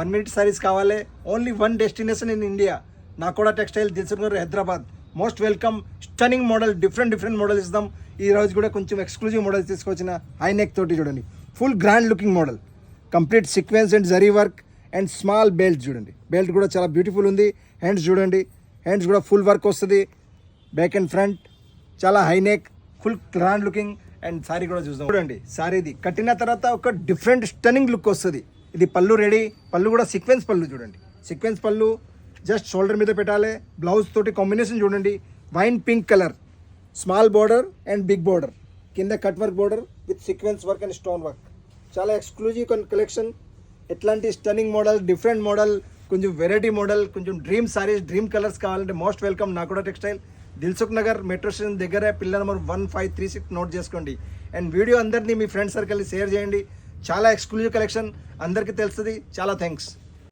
1 minute saris కావాలి, only 1 destination in India, Nakoda textile, Dilsukhnagar, Hyderabad. Most welcome. Stunning model, different model ఇస్తాం. ఈ రోజు కూడా కొంచెం ఎక్స్క్లూజివ్ మోడల్స్ తీసుకొచ్చిన హై నెక్ తోటి చూడండి, full grand looking model, complete sequence and zari work and small belt చూడండి. బెల్ట్ కూడా చాలా బ్యూటిఫుల్ ఉంది. హ్యాండ్స్ చూడండి, హ్యాండ్స్ కూడా ఫుల్ వర్క్ వస్తుంది, బ్యాక్ అండ్ ఫ్రంట్, చాలా high neck, full grand looking. And sari కూడా చూద్దాం. చూడండి సారీది కట్టిన తర్వాత ఒక డిఫరెంట్ స్టన్నింగ్ లుక్ వస్తుంది. ఇది పళ్ళు రెడీ, పళ్ళు కూడా సీక్వెన్స్ పళ్ళు చూడండి, సీక్వెన్స్ పళ్ళు జస్ట్ షోల్డర్ మీద పెట్టాలి. బ్లౌజ్ తోటి కాంబినేషన్ చూడండి, wine pink colour, small border and big border, కింద cut work border with sequence work and stone work. చాలా ఎక్స్క్లూజివ్ కలెక్షన్. ఎట్లాంటి స్టన్నింగ్ మోడల్, డిఫరెంట్ మోడల్, కొంచెం వెరైటీ మోడల్, కొంచెం డ్రీమ్ సారీస్, డ్రీమ్ కలర్స్ కావాలంటే most welcome Nakoda textile, Dilsukhnagar metro station దగ్గర, పిల్ల number 1536 note చేసుకోండి. And video అందరినీ మీ ఫ్రెండ్ సర్కిల్ని షేర్ చేయండి. చాలా ఎక్స్క్లూజివ్ కలెక్షన్ అందరికీ తెలుస్తుంది. చాలా థ్యాంక్స్.